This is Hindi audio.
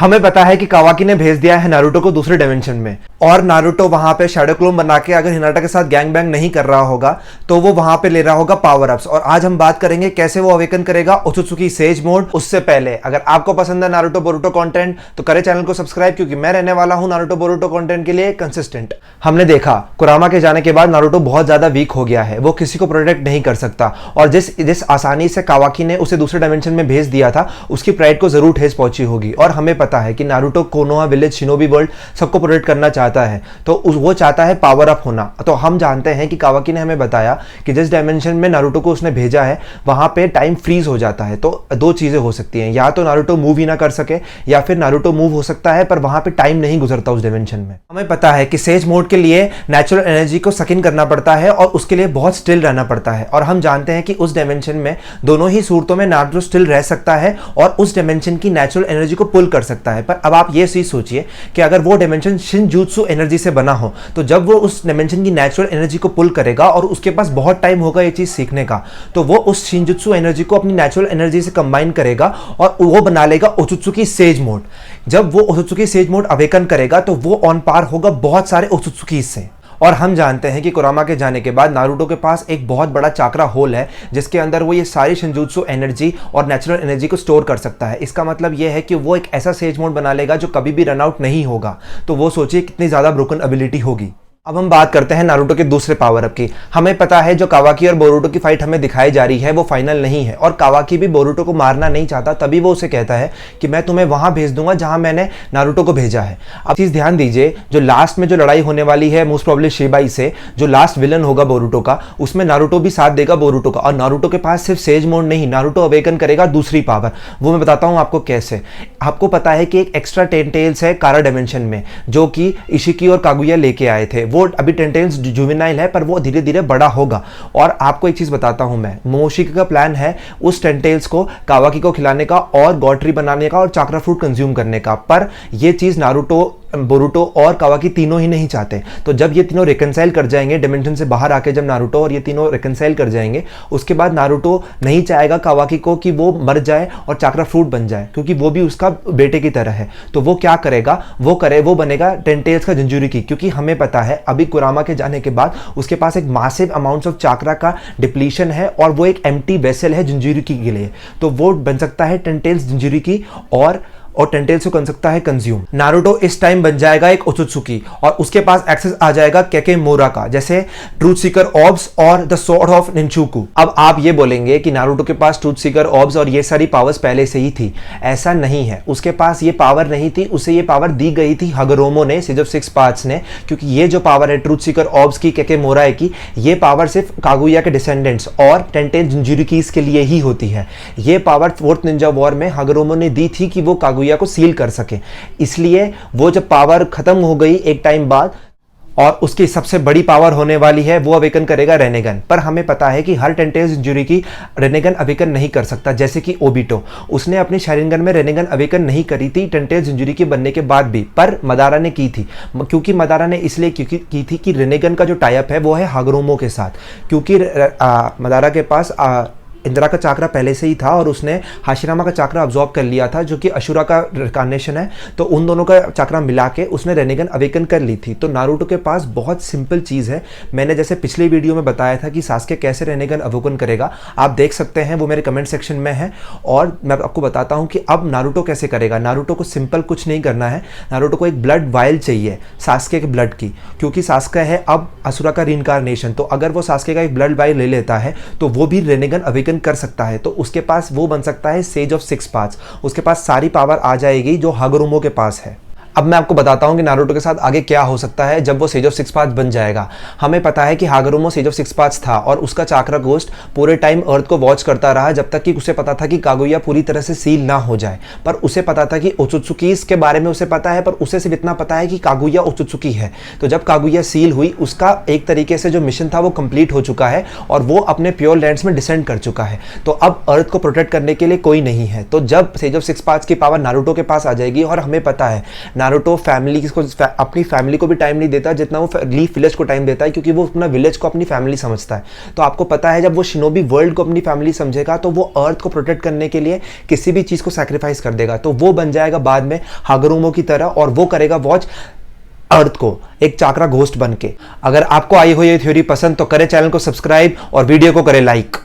हमें पता है कि कावाकी ने भेज दिया है नारुतो को दूसरे डायमेंशन में, और नारुतो वहां पे शैडो क्लोन बना के अगर हिनाटा के साथ गैंग बैंग नहीं कर रहा होगा तो वो वहां पे ले रहा होगा पावर अप्स। और आज हम बात करेंगे कैसे वो अवेकन करेगा ओत्सुत्सुकी सेज मोड। उससे पहले अगर आपको पसंद है नारुतो बोरुतो कंटेंट तो करें चैनल को सब्सक्राइब, क्योंकि मैं रहने वाला हूं नारुतो बोरुतो कंटेंट के लिए कंसिस्टेंट। हमने देखा कुरामा के जाने के बाद नारुतो बहुत ज्यादा वीक हो गया है, वो किसी को प्रोटेक्ट नहीं कर सकता, और जिस आसानी से कावाकी ने उसे दूसरे डायमेंशन में भेज दिया था उसकी प्राइड को जरूर ठेस पहुंची होगी। और हमें पता है कि Naruto Konoha village shinobi world सबको प्रोटेक्ट करना चाहता है, तो वो चाहता है पावर अप होना। तो हम जानते हैं कि कावाकी ने हमें बताया कि जिस डायमेंशन में नारुतो को उसने भेजा है वहां पे टाइम फ्रीज हो जाता है। तो दो चीजें हो सकती हैं, या तो नारुतो मूव ही ना कर सके, या फिर नारुतो मूव हो सकता है पर वहां पे टाइम नहीं गुजरता उस डायमेंशन में। हमें पता है कि सेज मोड के लिए नेचुरल एनर्जी को सक इन करना पड़ता है और उसके लिए बहुत स्टिल रहना पड़ता है, और हम जानते हैं कि उस डायमेंशन में दोनों ही सूरतों में नारुतो स्टिल रह सकता है और उस डायमेंशन की नेचुरल एनर्जी को पुल कर सकता है। पर अब आप ये चीज सोचिए कि अगर वो डायमेंशन शिनजुत्सु एनर्जी से बना हो, तो जब वो उस डायमेंशन की नेचुरल एनर्जी को पुल करेगा और उसके पास बहुत टाइम होगा ये चीज सीखने का, तो वो उस शिनजुत्सु एनर्जी को अपनी नेचुरल एनर्जी से कंबाइन करेगा और वो बना लेगा ओत्सुत्सुकी सेज मोड। जब वो ओत्सुत्सुकी सेज मोड अवेकन करेगा तो वो ऑन पार होगा बहुत सारे ओत्सुत्सुकी से। और हम जानते हैं कि कुरामा के जाने के बाद नारुतो के पास एक बहुत बड़ा चाक्रा होल है जिसके अंदर वो ये सारी शिनजुत्सु एनर्जी और नेचुरल एनर्जी को स्टोर कर सकता है। इसका मतलब ये है कि वो एक ऐसा सेज मोड बना लेगा जो कभी भी रन आउट नहीं होगा। तो वो सोचिए कितनी ज्यादा ब्रोकन एबिलिटी होगी। अब हम बात करते हैं नारुतो के दूसरे पावर अप की। हमें पता है जो कावाकी और बोरुतो की फाइट हमें दिखाई जा रही है वो फाइनल नहीं है, और कावाकी भी बोरुतो को मारना नहीं चाहता, तभी वो उसे कहता है कि मैं तुम्हें वहां भेज दूंगा जहां मैंने नारुतो को भेजा है। अब चीज ध्यान दीजिए, जो लास्ट में जो लड़ाई होने वाली है मोस्ट प्रोबेबली शिबाई से, जो लास्ट विलन होगा बोरुतो का, उसमें नारुतो भी साथ देगा बोरुतो का। और नारुतो के पास सिर्फ सेज मोड नहीं, नारुतो अवेकन करेगा दूसरी पावर। वो मैं बताता हूं आपको कैसे। आपको पता है कि एक एक्स्ट्रा टेंटेल्स है कारा डायमेंशन में जो कि इशिकी और कागुया लेके आए थे। वो अभी टेंटेल्स जुवेनाइल है पर वो धीरे धीरे बड़ा होगा। और आपको एक चीज बताता हूं मैं, मोमोशिकी का प्लान है उस टेंटेल्स को कावाकी को खिलाने का और गॉट्री बनाने का और चाक्रा फ्रूट कंज्यूम करने का, पर ये चीज नारुतो, बोरुतो और कावाकी तीनों ही नहीं चाहते। तो जब ये तीनों रिकंसाइल कर जाएंगे डायमेंशन से बाहर आके, जब नारुतो और ये तीनों रिकंसाइल कर जाएंगे, उसके बाद नारुतो नहीं चाहेगा कावाकी को कि वो मर जाए और चाक्रा फ्रूट बन जाए, क्योंकि वो भी उसका बेटे की तरह है। तो वो क्या करेगा, वो बनेगा टेंटेल्स का जिंजुरिकी, क्योंकि हमें पता है अभी कुरामा के जाने के बाद उसके पास एक मासिव अमाउंट्स ऑफ चाक्रा का डिप्लीशन है और वो एक एम्प्टी वेसल है जिंजुरिकी के लिए। तो वो बन सकता है टेंटेल्स जिंजुरिकी और टेंटेल्स को कर सकता है कंज्यूम। नारुतो इस टाइम बन जाएगा एक ओत्सुत्सुकी और उसके पास एक्सेस आ जाएगा केकेमोरा का, जैसे ट्रूथ सीकर ऑब्स और द स्वॉर्ड ऑफ निंचुकू। अब आप ये बोलेंगे कि नारुतो के पास ट्रूथ सीकर ऑब्स और ये सारी पावर्स पहले से ही थी। ऐसा नहीं है, उसके पास ये पावर नहीं थी, उसे ये पावर दी गई थी हगरोमो ने, सेज ऑफ सिक्स पाथ्स ने। क्योंकि ये जो पावर है ट्रूथ सीकर ऑब्स की, केकेमोरा की, ये पावर सिर्फ कागुया के डिसेंडेंट्स और टेंटेल जिंजुरिकीज के लिए ही होती है। ये पावर फोर्थ निंजा वॉर में हगरोमो ने दी थी कि वो कागुया को सील कर सके। इसलिए वो जब पावर खत्म हो गई एक टाइम बाद और उसकी सबसे बड़ी पावर होने वाली है, वो अवेकन करेगा रेनेगन। पर हमें पता है कि हर टेंटेल्स जिंजुरिकी रेनेगन अवेकन नहीं कर सकता, जैसे कि ओबिटो, उसने अपनी शारिंगन में रेनेगन अवेकन नहीं करी थी टेंटेल्स जिंजुरिकी बनने के बाद भी, पर मदारा ने की थी। क्योंकि मदारा ने इसलिए की थी कि रेनेगन का जो टाइप है वो है हागरोमो के साथ, क्योंकि मदारा के पास इंदिरा का चाक्रा पहले से ही था और उसने हाशिरामा का चाक्रा अब्सॉर्ब कर लिया था जो कि अशुरा का रिकार्नेशन है। तो उन दोनों का चाक्रा मिला के उसने रेनेगन अवेकन कर ली थी। तो नारुतो के पास बहुत सिंपल चीज़ है। मैंने जैसे पिछले वीडियो में बताया था कि सास्के कैसे रेनेगन अवेकन करेगा, आप देख सकते हैं, वो मेरे कमेंट सेक्शन में है। और मैं आपको बताता हूँ कि अब नारुतो कैसे करेगा। नारुतो को सिंपल कुछ नहीं करना है, नारुतो को एक ब्लड वाइल चाहिए सास्के के ब्लड की, क्योंकि सास्के है अब असुरा का रीइंकार्नेशन। तो अगर वो सास्के का एक ब्लड वाइल ले लेता है तो वो भी रेनेगन अवेकन कर सकता है। तो उसके पास वो बन सकता है सेज ऑफ सिक्स पाथ्स, उसके पास सारी पावर आ जाएगी जो हगरुमो के पास है। अब मैं आपको बताता हूं कि नारुतो के साथ आगे क्या हो सकता है जब वो सेज ऑफ सिक्स पाथ्स बन जाएगा। हमें पता है कि हागरुमो सेज ऑफ सिक्स पाथ्स था और उसका चाक्रा गोस्ट पूरे टाइम अर्थ को वॉच करता रहा जब तक कि उसे पता था कि कागुया पूरी तरह से सील ना हो जाए। पर उसे पता था कि ओत्सुत्सुकीज के बारे में उसे पता है, पर उसे सिर्फ इतना पता है कि कागुया ओत्सुत्सुकी है। तो जब कागुया सील हुई, उसका एक तरीके से जो मिशन था वो कंप्लीट हो चुका है और वो अपने प्योर लैंड्स में डिसेंड कर चुका है। तो अब अर्थ को प्रोटेक्ट करने के लिए कोई नहीं है। तो जब सेज ऑफ सिक्स पाथ्स की पावर नारुतो के पास आ जाएगी, और हमें पता है नारुतो फैमिली को अपनी फैमिली को भी टाइम नहीं देता जितना वो लीफ विलेज को टाइम देता है, क्योंकि वो अपना विलेज को अपनी फैमिली समझता है। तो आपको पता है जब वो शिनोबी वर्ल्ड को अपनी फैमिली समझेगा तो वो अर्थ को प्रोटेक्ट करने के लिए किसी भी चीज को सैक्रिफाइस कर देगा। तो वो बन जाएगा बाद में हागरुमो की तरह, और वो करेगा वॉच अर्थ को एक चाकरा घोस्ट बन के। अगर आपको आई हो ये थ्योरी पसंद तो करें चैनल को सब्सक्राइब और वीडियो को करें लाइक।